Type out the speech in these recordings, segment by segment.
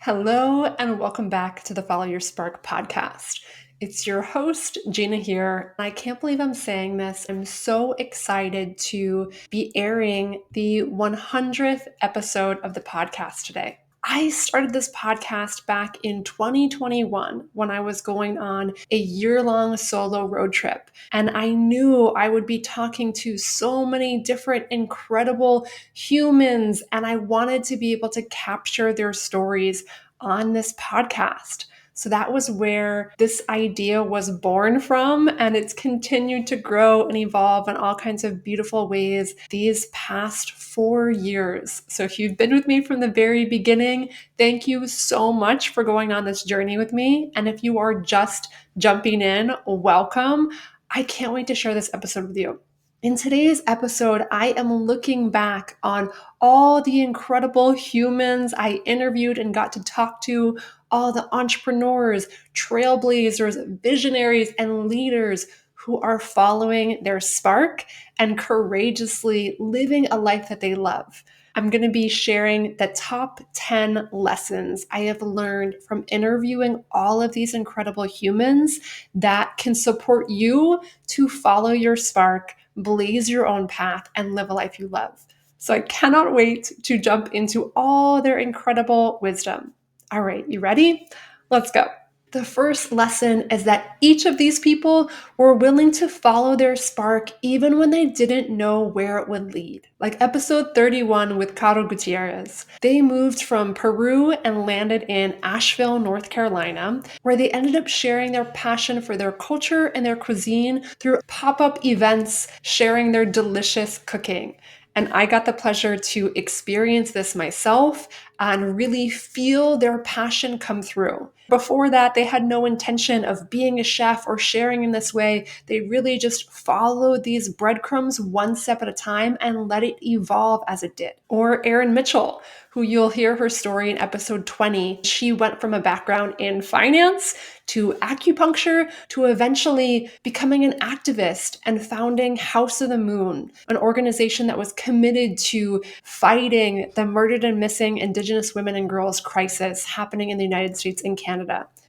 Hello, and welcome back to the Follow Your Spark podcast. It's your host, Gina here. I can't believe I'm saying this. I'm so excited to be airing the 100th episode of the podcast today. I started this podcast back in 2021 when I was going on a year-long solo road trip. And I knew I would be talking to so many different incredible humans, and I wanted to be able to capture their stories on this podcast. So that was where this idea was born from, and it's continued to grow and evolve in all kinds of beautiful ways these past 4 years. So if you've been with me from the very beginning, thank you so much for going on this journey with me. And if you are just jumping in, welcome. I can't wait to share this episode with you. In today's episode, I am looking back on all the incredible humans I interviewed and got to talk to, all the entrepreneurs, trailblazers, visionaries, and leaders who are following their spark and courageously living a life that they love. I'm going to be sharing the top 10 lessons I have learned from interviewing all of these incredible humans that can support you to follow your spark, blaze your own path, and live a life you love. So I cannot wait to jump into all their incredible wisdom. All right, you ready? Let's go. The first lesson is that each of these people were willing to follow their spark even when they didn't know where it would lead. Like episode 31 with Caro Gutierrez. They moved from Peru and landed in Asheville, North Carolina, where they ended up sharing their passion for their culture and their cuisine through pop-up events, sharing their delicious cooking. And I got the pleasure to experience this myself and really feel their passion come through. Before that, they had no intention of being a chef or sharing in this way. They really just followed these breadcrumbs one step at a time and let it evolve as it did. Or Erin Mitchell, who you'll hear her story in episode 20. She went from a background in finance to acupuncture to eventually becoming an activist and founding House of the Moon, an organization that was committed to fighting the murdered and missing Indigenous women and girls crisis happening in the United States and Canada.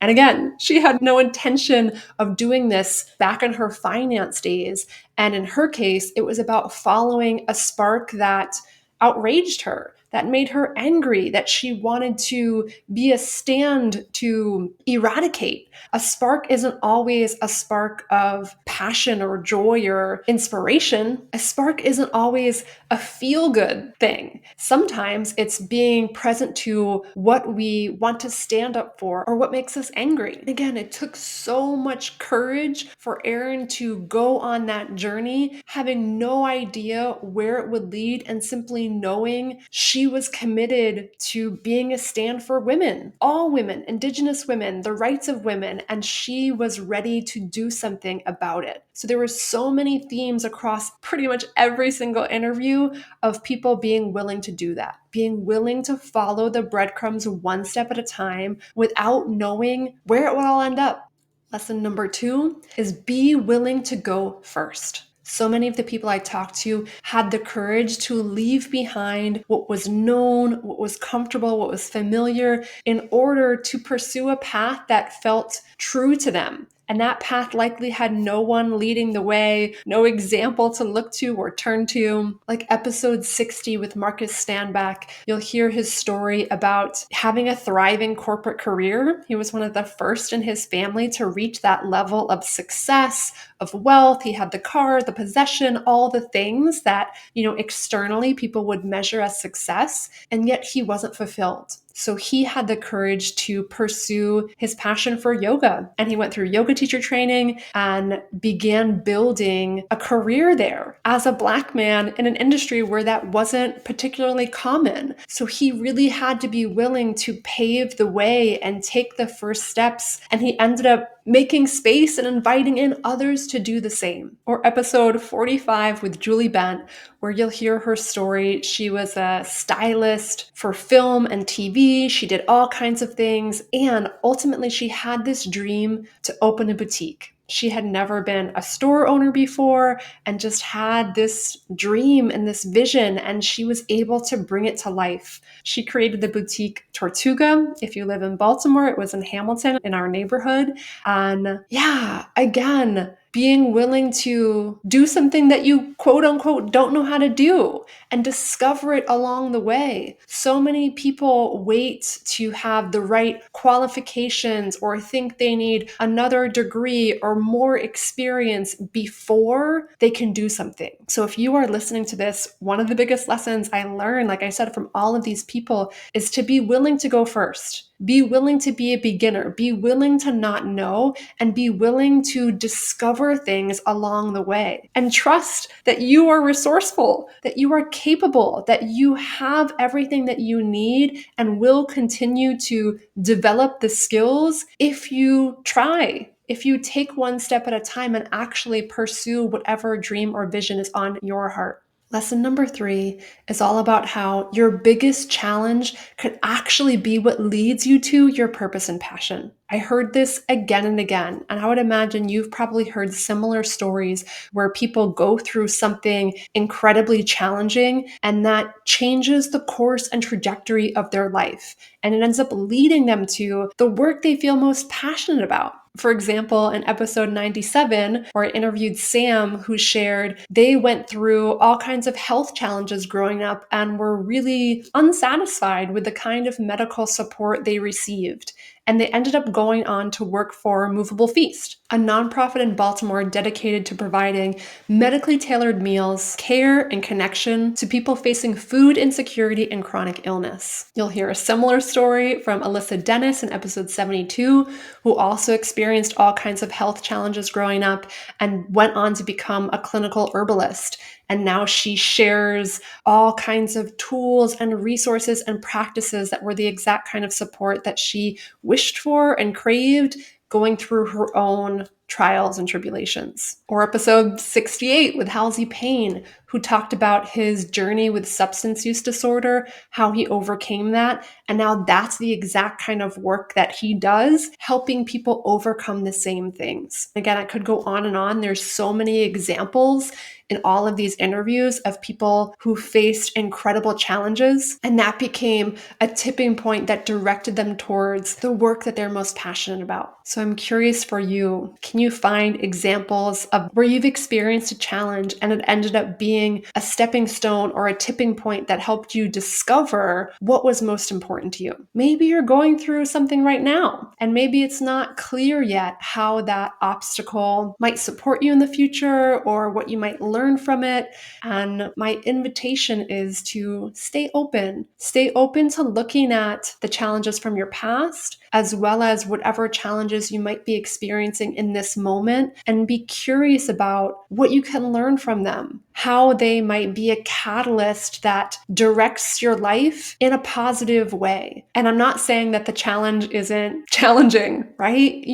And again, she had no intention of doing this back in her finance days. And in her case, it was about following a spark that outraged her, that made her angry, that she wanted to be a stand to eradicate. A spark isn't always a spark of passion or joy or inspiration. A spark isn't always a feel-good thing. Sometimes it's being present to what we want to stand up for or what makes us angry. Again, it took so much courage for Erin to go on that journey, having no idea where it would lead and simply knowing she was committed to being a stand for women, all women, Indigenous women, the rights of women, and she was ready to do something about it. So there were so many themes across pretty much every single interview of people being willing to do that, being willing to follow the breadcrumbs one step at a time without knowing where it would all end up. Lesson number 2 is be willing to go first. So many of the people I talked to had the courage to leave behind what was known, what was comfortable, what was familiar in order to pursue a path that felt true to them. And that path likely had no one leading the way, no example to look to or turn to. Like episode 60 with Marcus Stanback, you'll hear his story about having a thriving corporate career. He was one of the first in his family to reach that level of success, of wealth. He had the car, the possession, all the things that, externally people would measure as success, and yet he wasn't fulfilled. So he had the courage to pursue his passion for yoga, and he went through yoga teacher training and began building a career there as a Black man in an industry where that wasn't particularly common. So he really had to be willing to pave the way and take the first steps, and he ended up making space and inviting in others to do the same. Or episode 45 with Julie Bent, where you'll hear her story. She was a stylist for film and TV. She did all kinds of things. And ultimately, she had this dream to open a boutique. She had never been a store owner before and just had this dream and this vision, and she was able to bring it to life. She created the boutique Tortuga. If you live in Baltimore, it was in Hamilton in our neighborhood. And yeah, again, being willing to do something that you quote unquote don't know how to do and discover it along the way. So many people wait to have the right qualifications or think they need another degree or more experience before they can do something. So if you are listening to this, one of the biggest lessons I learned, like I said, from all of these people is to be willing to go first. Be willing to be a beginner, be willing to not know, and be willing to discover things along the way. And trust that you are resourceful, that you are capable, that you have everything that you need and will continue to develop the skills if you try. If you take one step at a time and actually pursue whatever dream or vision is on your heart. Lesson number 3 is all about how your biggest challenge could actually be what leads you to your purpose and passion. I heard this again and again, and I would imagine you've probably heard similar stories where people go through something incredibly challenging and that changes the course and trajectory of their life. And it ends up leading them to the work they feel most passionate about. For example, in episode 97, where I interviewed Sam, who shared they went through all kinds of health challenges growing up and were really unsatisfied with the kind of medical support they received. And they ended up going on to work for Movable Feast, a nonprofit in Baltimore dedicated to providing medically tailored meals, care, and connection to people facing food insecurity and chronic illness. You'll hear a similar story from Alyssa Dennis in episode 72, who also experienced all kinds of health challenges growing up and went on to become a clinical herbalist. And now she shares all kinds of tools and resources and practices that were the exact kind of support that she wished for and craved going through her own trials and tribulations. Or episode 68 with Halsey Payne, who talked about his journey with substance use disorder, how he overcame that, and now that's the exact kind of work that he does, helping people overcome the same things. Again, I could go on and on. There's so many examples in all of these interviews of people who faced incredible challenges, and that became a tipping point that directed them towards the work that they're most passionate about. So I'm curious for you, can you find examples of where you've experienced a challenge and it ended up being a stepping stone or a tipping point that helped you discover what was most important to you? Maybe you're going through something right now, and maybe it's not clear yet how that obstacle might support you in the future or what you might learn from it. And my invitation is to stay open to looking at the challenges from your past, as well as whatever challenges you might be experiencing in this moment, and be curious about what you can learn from them, how they might be a catalyst that directs your life in a positive way. And I'm not saying that the challenge isn't challenging, right?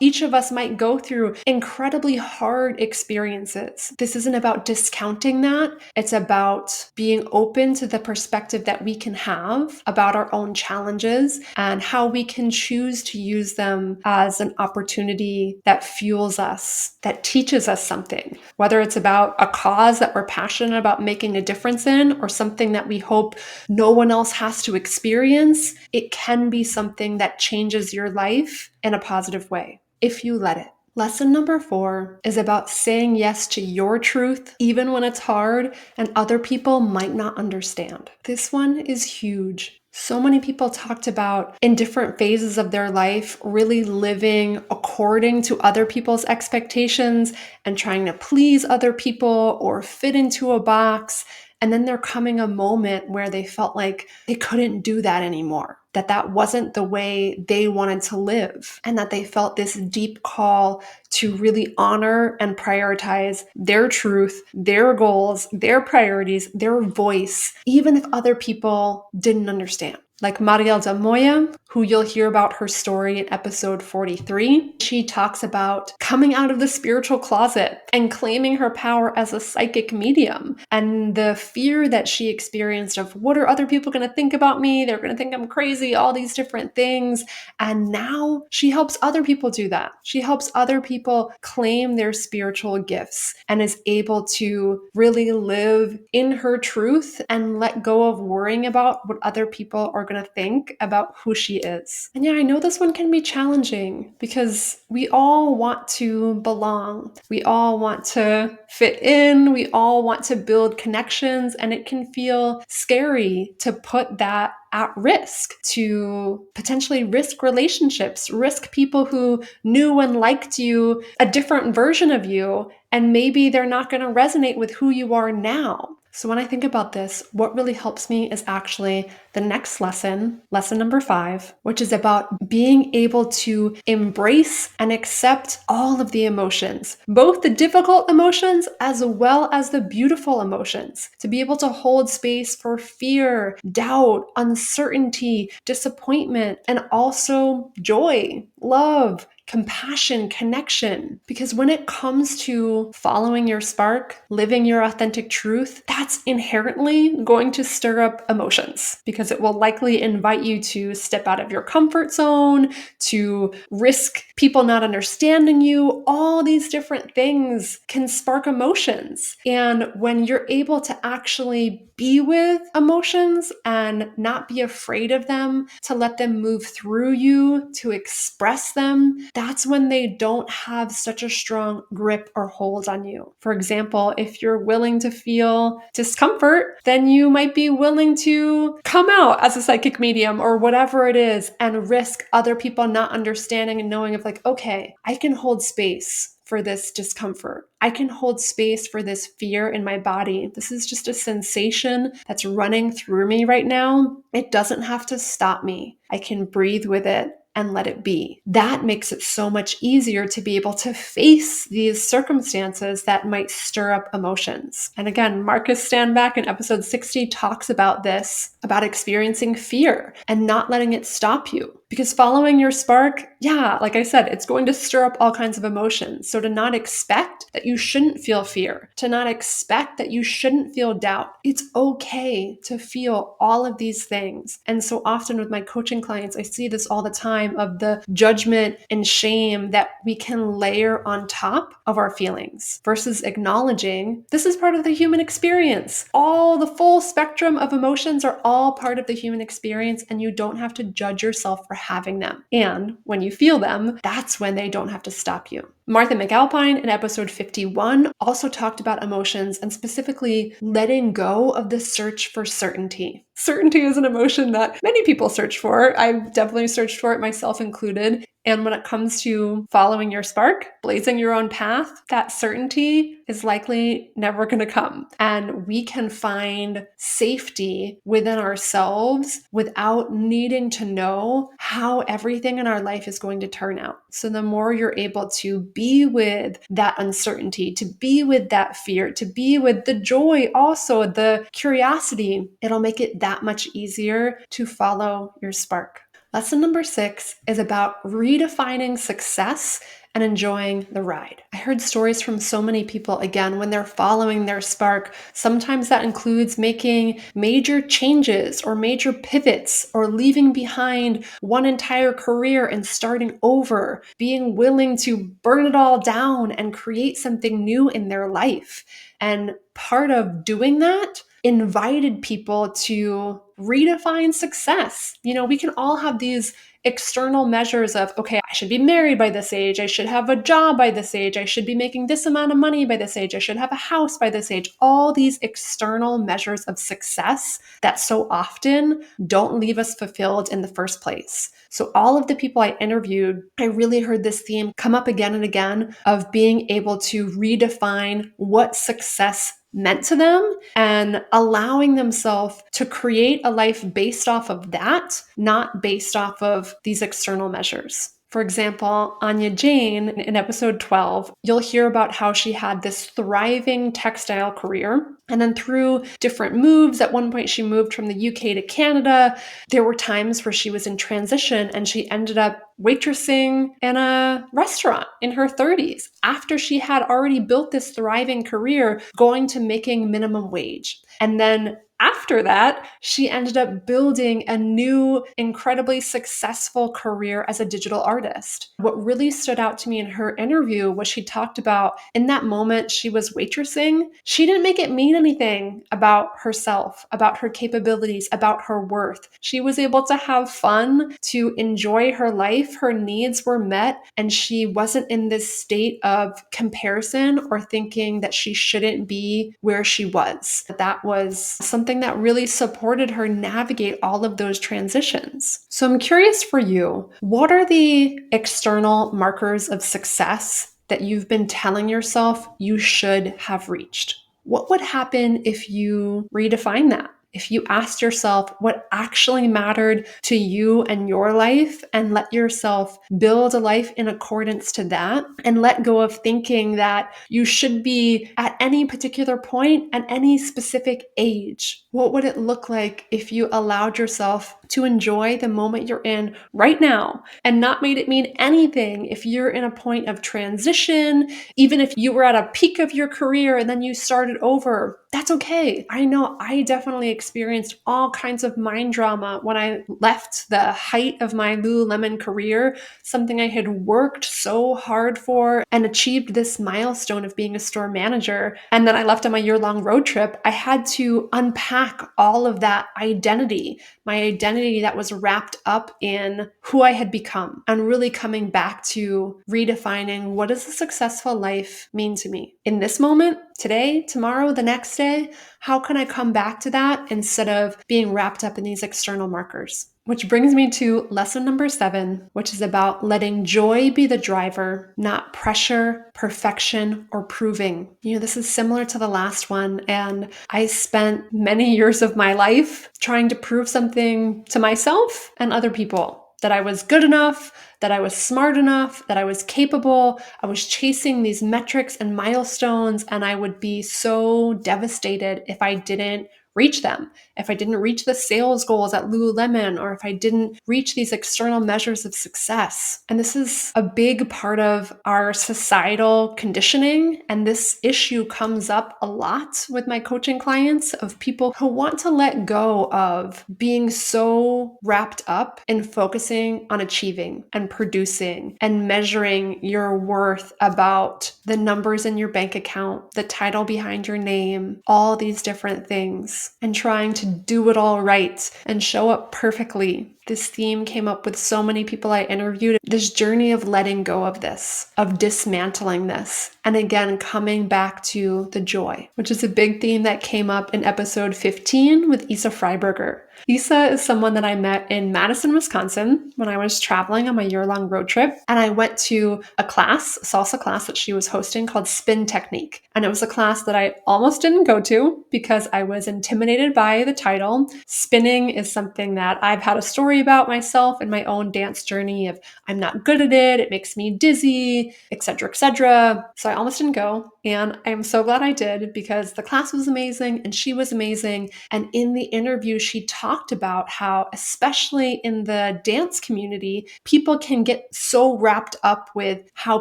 Each of us might go through incredibly hard experiences. This isn't about discounting that. It's about being open to the perspective that we can have about our own challenges and how we can choose to use them as an opportunity that fuels us, that teaches us something, whether it's about a cause that we're passionate about making a difference in or something that we hope no one else has to experience. It can be something that changes your life in a positive way if you let it. Lesson number 4 is about saying yes to your truth, even when it's hard and other people might not understand. This one is huge. So many people talked about in different phases of their life, really living according to other people's expectations and trying to please other people or fit into a box. And then there coming a moment where they felt like they couldn't do that anymore, that wasn't the way they wanted to live, and that they felt this deep call to really honor and prioritize their truth, their goals, their priorities, their voice, even if other people didn't understand. Like Mariel de Moya, who you'll hear about her story in episode 43. She talks about coming out of the spiritual closet and claiming her power as a psychic medium, and the fear that she experienced of what are other people going to think about me? They're going to think I'm crazy, all these different things. And now she helps other people do that. She helps other people claim their spiritual gifts and is able to really live in her truth and let go of worrying about what other people are going to think about who she is. And yeah, I know this one can be challenging because we all want to belong. We all want to fit in. We all want to build connections, and it can feel scary to put that at risk, to potentially risk relationships, risk people who knew and liked you, a different version of you, and maybe they're not going to resonate with who you are now. So when I think about this, what really helps me is actually the next lesson, lesson number 5, which is about being able to embrace and accept all of the emotions, both the difficult emotions as well as the beautiful emotions, to be able to hold space for fear, doubt, uncertainty, disappointment, and also joy, love, compassion, connection. Because when it comes to following your spark, living your authentic truth, that's inherently going to stir up emotions because it will likely invite you to step out of your comfort zone, to risk people not understanding you. All these different things can spark emotions. And when you're able to actually be with emotions and not be afraid of them, to let them move through you, to express them, that's when they don't have such a strong grip or hold on you. For example, if you're willing to feel discomfort, then you might be willing to come out as a psychic medium or whatever it is and risk other people not understanding and knowing of like, okay, I can hold space for this discomfort. I can hold space for this fear in my body. This is just a sensation that's running through me right now. It doesn't have to stop me. I can breathe with it and let it be. That makes it so much easier to be able to face these circumstances that might stir up emotions. And again, Marcus Standback in episode 60 talks about this, about experiencing fear and not letting it stop you. Because following your spark, yeah, like I said, it's going to stir up all kinds of emotions. So to not expect that you shouldn't feel fear, to not expect that you shouldn't feel doubt, it's okay to feel all of these things. And so often with my coaching clients, I see this all the time of the judgment and shame that we can layer on top of our feelings versus acknowledging this is part of the human experience. All the full spectrum of emotions are all part of the human experience, and you don't have to judge yourself for having them. And when you feel them, that's when they don't have to stop you. Martha McAlpine in episode 51 also talked about emotions and specifically letting go of the search for certainty. Certainty is an emotion that many people search for. I've definitely searched for it, myself included. And when it comes to following your spark, blazing your own path, that certainty is likely never going to come. And we can find safety within ourselves without needing to know how everything in our life is going to turn out. So the more you're able to be with that uncertainty, to be with that fear, to be with the joy, also the curiosity, it'll make it that much easier to follow your spark. Lesson number 6 is about redefining success and enjoying the ride. I heard stories from so many people, again, when they're following their spark. Sometimes that includes making major changes or major pivots or leaving behind one entire career and starting over, being willing to burn it all down and create something new in their life. And part of doing that invited people to redefine success. You know, we can all have these external measures of, okay, I should be married by this age. I should have a job by this age. I should be making this amount of money by this age. I should have a house by this age. All these external measures of success that so often don't leave us fulfilled in the first place. So all of the people I interviewed, I really heard this theme come up again and again of being able to redefine what success meant to them and allowing themselves to create a life based off of that, not based off of these external measures. For example, Anya Jane in episode 12, you'll hear about how she had this thriving textile career. And then through different moves, at one point she moved from the UK to Canada. There were times where she was in transition and she ended up waitressing in a restaurant in her 30s after she had already built this thriving career, going to making minimum wage. And then after that, she ended up building a new, incredibly successful career as a digital artist. What really stood out to me in her interview was she talked about in that moment she was waitressing, she didn't make it mean anything about herself, about her capabilities, about her worth. She was able to have fun, to enjoy her life. Her needs were met, and she wasn't in this state of comparison or thinking that she shouldn't be where she was. That was something that really supported her navigate all of those transitions. So I'm curious for you, what are the external markers of success that you've been telling yourself you should have reached? What would happen if you redefine that? If you asked yourself what actually mattered to you and your life and let yourself build a life in accordance to that and let go of thinking that you should be at any particular point at any specific age, what would it look like if you allowed yourself to enjoy the moment you're in right now and not made it mean anything if you're in a point of transition, even if you were at a peak of your career and then you started over? That's okay. I know I definitely experienced all kinds of mind drama when I left the height of my Lululemon career, something I had worked so hard for and achieved this milestone of being a store manager. And then I left on my year-long road trip. I had to unpack all of that identity, my identity that was wrapped up in who I had become, and really coming back to redefining what does a successful life mean to me in this moment, today, tomorrow, the next day. How can I come back to that instead of being wrapped up in these external markers? Which brings me to lesson number 7, which is about letting joy be the driver, not pressure, perfection, or proving. This is similar to the last one. And I spent many years of my life trying to prove something to myself and other people, that I was good enough, that I was smart enough, that I was capable. I was chasing these metrics and milestones, and I would be so devastated if I didn't reach them, if I didn't reach the sales goals at Lululemon, or if I didn't reach these external measures of success. And this is a big part of our societal conditioning. And this issue comes up a lot with my coaching clients of people who want to let go of being so wrapped up in focusing on achieving and producing and measuring your worth about the numbers in your bank account, the title behind your name, all these different things, and trying to do it all right and show up perfectly. This theme came up with so many people I interviewed. This journey of letting go of this, of dismantling this, and again, coming back to the joy, which is a big theme that came up in episode 15 with Isa Freiberger. Isa is someone that I met in Madison, Wisconsin when I was traveling on my year-long road trip. And I went to a class, a salsa class that she was hosting called Spin Technique. And it was a class that I almost didn't go to because I was intimidated by the title. Spinning is something that I've had a story about myself in my own dance journey of I'm not good at it makes me dizzy, etc., etc. So I almost didn't go. And I'm so glad I did because the class was amazing and she was amazing. And in the interview, she talked about how, especially in the dance community, people can get so wrapped up with how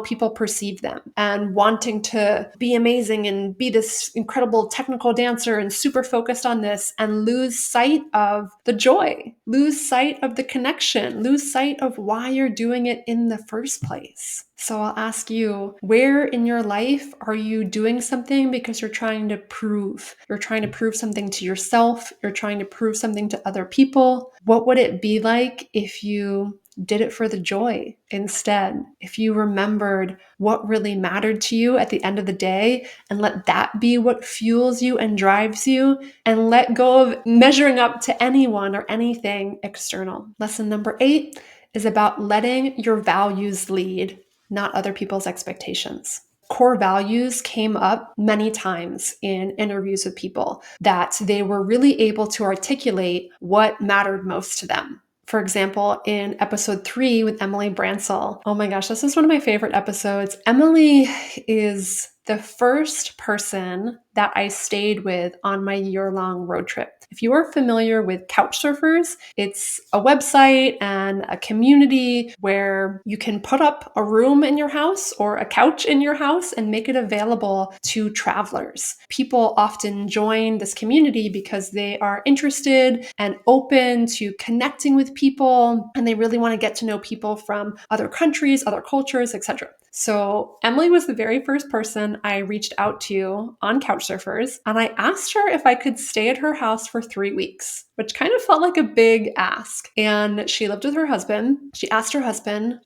people perceive them and wanting to be amazing and be this incredible technical dancer and super focused on this and lose sight of the joy, lose sight of the connection, lose sight of why you're doing it in the first place. So I'll ask you, where in your life are you doing something because you're trying to prove? You're trying to prove something to yourself. You're trying to prove something to other people. What would it be like if you did it for the joy instead? If you remembered what really mattered to you at the end of the day and let that be what fuels you and drives you, and let go of measuring up to anyone or anything external. Lesson number 8 is about letting your values lead, not other people's expectations. Core values came up many times in interviews with people, that they were really able to articulate what mattered most to them. For example, in episode 3 with Emily Bransell, oh my gosh, this is one of my favorite episodes. Emily is the first person that I stayed with on my year-long road trip. If you are familiar with couch surfers, it's a website and a community where you can put up a room in your house or a couch in your house and make it available to travelers. People often join this community because they are interested and open to connecting with people, and they really want to get to know people from other countries, other cultures, etc. So Emily was the very first person I reached out to on Couchsurfers, and I asked her if I could stay at her house for 3 weeks, which kind of felt like a big ask. And she lived with her husband. She asked her husband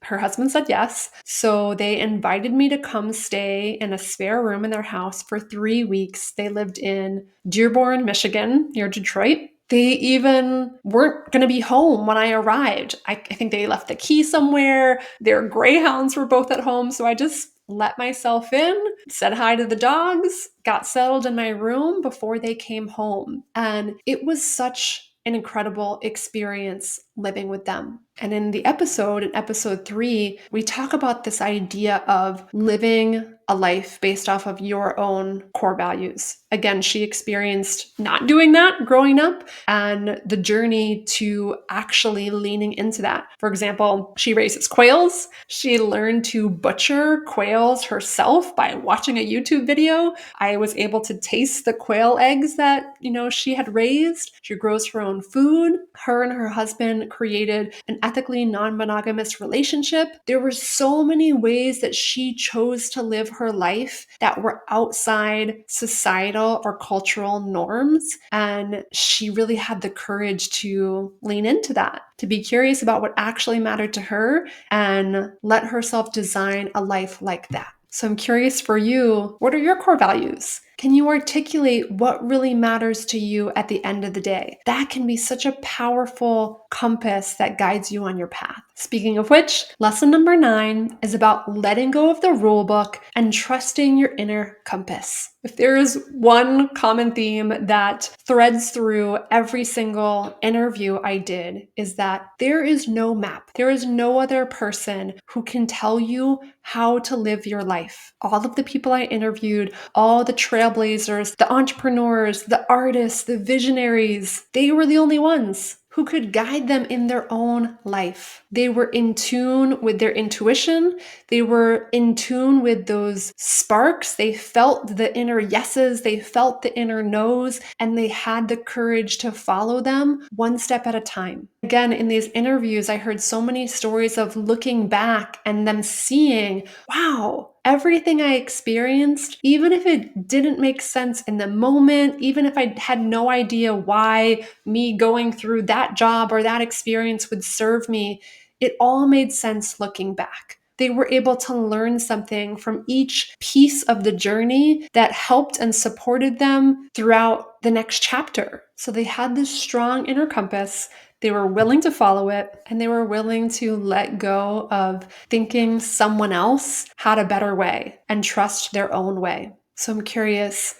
said yes. So they invited me to come stay in a spare room in their house for 3 weeks. They lived in Dearborn, Michigan, near Detroit. They even weren't going to be home when I arrived. I think they left the key somewhere. Their greyhounds were both at home. So I just let myself in, said hi to the dogs, got settled in my room before they came home. And it was such an incredible experience living with them. And in episode 3, we talk about this idea of living a life based off of your own core values. Again, she experienced not doing that growing up and the journey to actually leaning into that. For example, she raises quails. She learned to butcher quails herself by watching a YouTube video. I was able to taste the quail eggs that, she had raised. She grows her own food. Her and her husband created an ethically non-monogamous relationship. There were so many ways that she chose to live her life that were outside societal or cultural norms. And she really had the courage to lean into that, to be curious about what actually mattered to her and let herself design a life like that. So I'm curious for you, what are your core values? Can you articulate what really matters to you at the end of the day? That can be such a powerful compass that guides you on your path. Speaking of which, lesson number 9 is about letting go of the rule book and trusting your inner compass. If there is one common theme that threads through every single interview I did, is that there is no map. There is no other person who can tell you how to live your life. All of the people I interviewed, all the trailblazers, the entrepreneurs, the artists, the visionaries, they were the only ones who could guide them in their own life. They were in tune with their intuition. They were in tune with those sparks. They felt the inner yeses. They felt the inner no's, and they had the courage to follow them one step at a time. Again, in these interviews, I heard so many stories of looking back and them seeing, wow, everything I experienced, even if it didn't make sense in the moment, even if I had no idea why me going through that job or that experience would serve me, it all made sense looking back. They were able to learn something from each piece of the journey that helped and supported them throughout the next chapter. So they had this strong inner compass. They were willing to follow it, and they were willing to let go of thinking someone else had a better way and trust their own way. So I'm curious,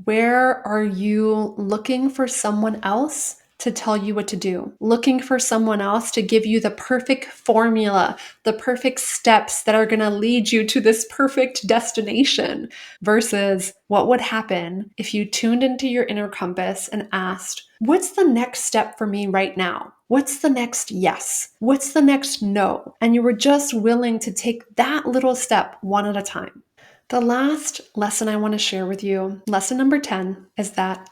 where are you looking for someone else to tell you what to do? Looking for someone else to give you the perfect formula, the perfect steps that are going to lead you to this perfect destination, versus what would happen if you tuned into your inner compass and asked, what's the next step for me right now? What's the next yes? What's the next no? And you were just willing to take that little step one at a time. The last lesson I want to share with you, lesson number 10, is that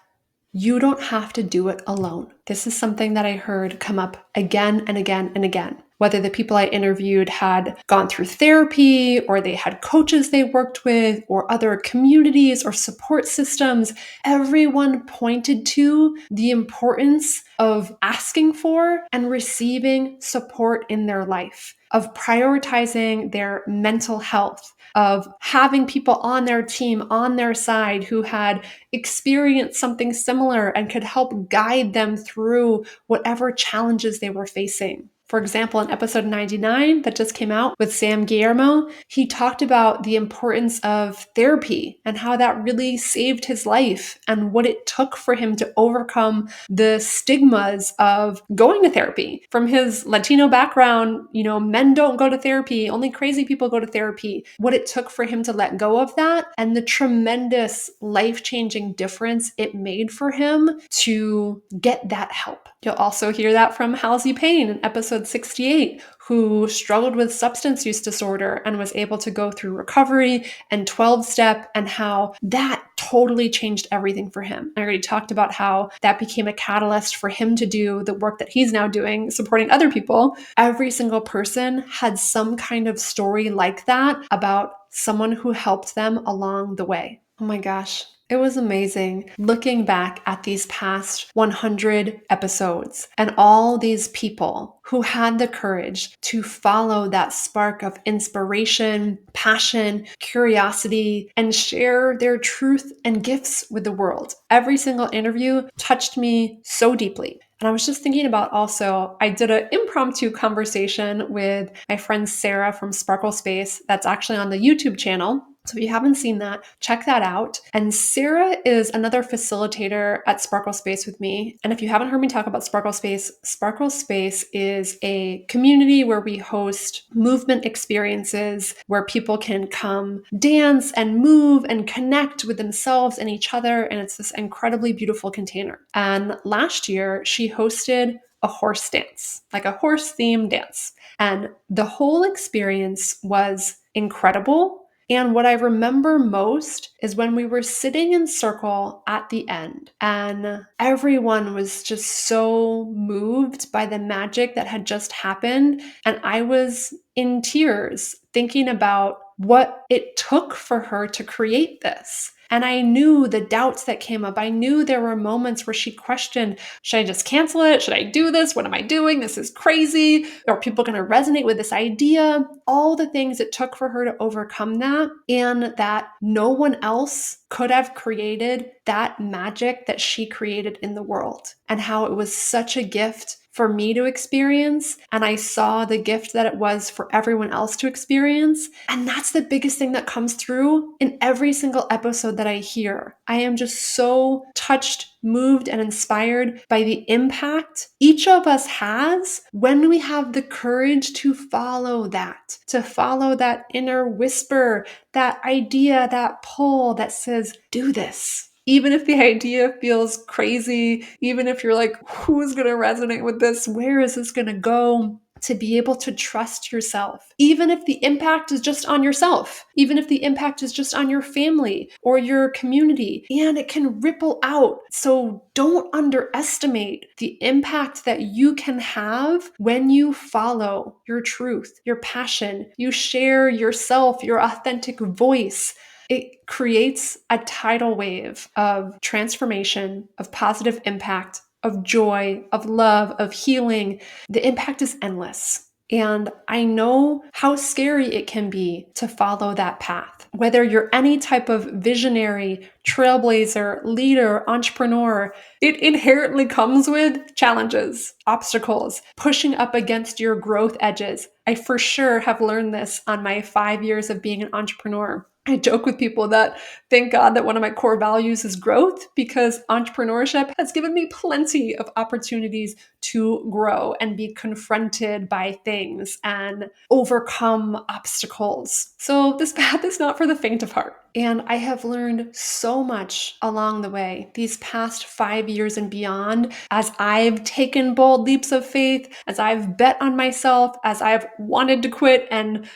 you don't have to do it alone. This is something that I heard come up again and again and again. Whether the people I interviewed had gone through therapy, or they had coaches they worked with, or other communities or support systems, everyone pointed to the importance of asking for and receiving support in their life, of prioritizing their mental health, of having people on their team, on their side, who had experienced something similar and could help guide them through whatever challenges they were facing. For example, in episode 99 that just came out with Sam Guillermo, he talked about the importance of therapy and how that really saved his life and what it took for him to overcome the stigmas of going to therapy. From his Latino background, men don't go to therapy, only crazy people go to therapy. What it took for him to let go of that and the tremendous life-changing difference it made for him to get that help. You'll also hear that from Halsey Payne in episode 68, who struggled with substance use disorder and was able to go through recovery and 12-step, and how that totally changed everything for him. I already talked about how that became a catalyst for him to do the work that he's now doing, supporting other people. Every single person had some kind of story like that about someone who helped them along the way. Oh my gosh. It was amazing looking back at these past 100 episodes and all these people who had the courage to follow that spark of inspiration, passion, curiosity, and share their truth and gifts with the world. Every single interview touched me so deeply. And I was just thinking about also, I did an impromptu conversation with my friend Sarah from Sparkle Space that's actually on the YouTube channel. So if you haven't seen that, check that out. And Sarah is another facilitator at Sparkle Space with me. And if you haven't heard me talk about Sparkle Space is a community where we host movement experiences where people can come dance and move and connect with themselves and each other. And it's this incredibly beautiful container. And last year, she hosted a horse dance, like a horse themed dance. And the whole experience was incredible. And what I remember most is when we were sitting in circle at the end, and everyone was just so moved by the magic that had just happened. And I was in tears thinking about what it took for her to create this. And I knew the doubts that came up. I knew there were moments where she questioned, should I just cancel it? Should I do this? What am I doing? This is crazy. Are people going to resonate with this idea? All the things it took for her to overcome that, and that no one else could have created that magic that she created in the world, and how it was such a gift for me to experience. And I saw the gift that it was for everyone else to experience. And that's the biggest thing that comes through in every single episode that I hear. I am just so touched, moved, and inspired by the impact each of us has when we have the courage to follow that inner whisper, that idea, that pull that says, do this. Even if the idea feels crazy, even if you're like, who's going to resonate with this? Where is this going to go? To be able to trust yourself, even if the impact is just on yourself, even if the impact is just on your family or your community, and it can ripple out. So don't underestimate the impact that you can have when you follow your truth, your passion, you share yourself, your authentic voice. It creates a tidal wave of transformation, of positive impact, of joy, of love, of healing. The impact is endless. And I know how scary it can be to follow that path. Whether you're any type of visionary, trailblazer, leader, entrepreneur, it inherently comes with challenges, obstacles, pushing up against your growth edges. I for sure have learned this on my 5 years of being an entrepreneur. I joke with people that thank God that one of my core values is growth, because entrepreneurship has given me plenty of opportunities to grow and be confronted by things and overcome obstacles. So this path is not for the faint of heart. And I have learned so much along the way, these past 5 years and beyond, as I've taken bold leaps of faith, as I've bet on myself, as I've wanted to quit and,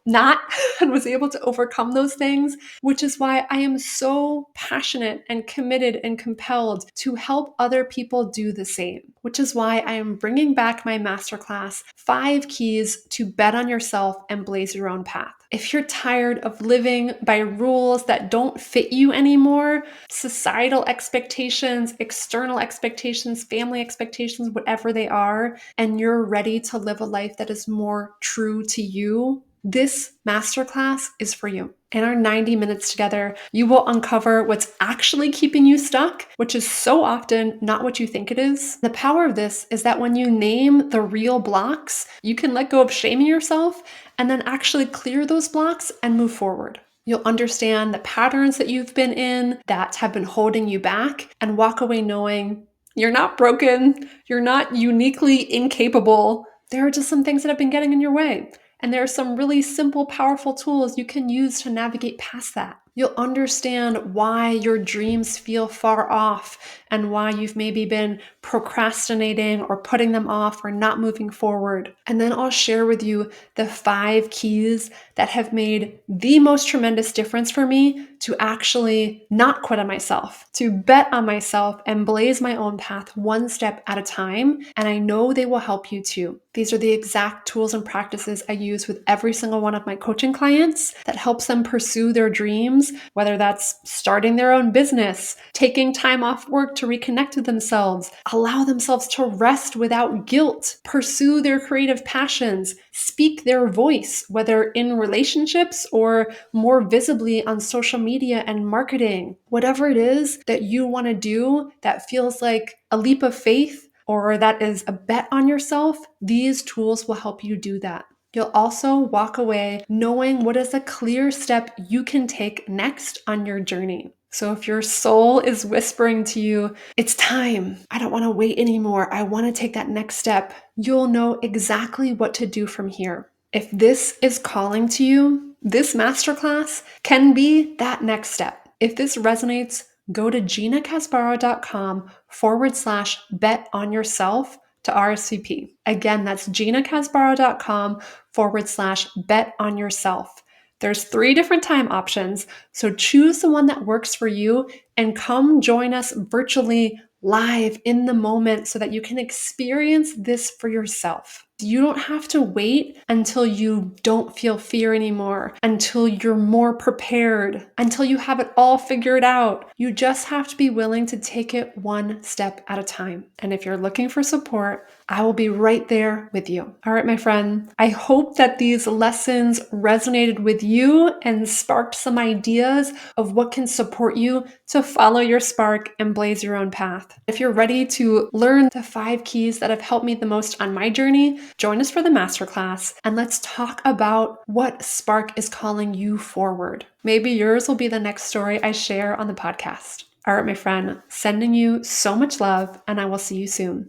not, and was able to overcome those things, which is why I am so passionate and committed and compelled to help other people do the same, which is why I am bringing back my masterclass, 5 Keys to Bet on Yourself and Blaze Your Own Path. If you're tired of living by rules that don't fit you anymore, societal expectations, external expectations, family expectations, whatever they are, and you're ready to live a life that is more true to you, this masterclass is for you. In our 90 minutes together, you will uncover what's actually keeping you stuck, which is so often not what you think it is. The power of this is that when you name the real blocks, you can let go of shaming yourself and then actually clear those blocks and move forward. You'll understand the patterns that you've been in that have been holding you back and walk away knowing you're not broken, you're not uniquely incapable. There are just some things that have been getting in your way. And there are some really simple, powerful tools you can use to navigate past that. You'll understand why your dreams feel far off and why you've maybe been procrastinating or putting them off or not moving forward. And then I'll share with you the 5 keys that have made the most tremendous difference for me to actually not quit on myself, to bet on myself and blaze my own path one step at a time. And I know they will help you too. These are the exact tools and practices I use with every single one of my coaching clients that helps them pursue their dreams, whether that's starting their own business, taking time off work to reconnect with themselves, allow themselves to rest without guilt, pursue their creative passions, speak their voice, whether in relationships or more visibly on social media and marketing. Whatever it is that you want to do that feels like a leap of faith, or that is a bet on yourself, these tools will help you do that. You'll also walk away knowing what is a clear step you can take next on your journey. So if your soul is whispering to you, it's time, I don't want to wait anymore, I want to take that next step, you'll know exactly what to do from here. If this is calling to you, this masterclass can be that next step. If this resonates, go to ginacasbarro.com/bet on yourself to RSVP. Again, that's ginacasbarro.com/bet on yourself. There's 3 different time options, so choose the one that works for you and come join us virtually live in the moment so that you can experience this for yourself. You don't have to wait until you don't feel fear anymore, until you're more prepared, until you have it all figured out. You just have to be willing to take it one step at a time. And if you're looking for support, I will be right there with you. All right, my friend, I hope that these lessons resonated with you and sparked some ideas of what can support you to follow your spark and blaze your own path. If you're ready to learn the 5 keys that have helped me the most on my journey, join us for the masterclass and let's talk about what spark is calling you forward. Maybe yours will be the next story I share on the podcast. All right, my friend, sending you so much love, and I will see you soon.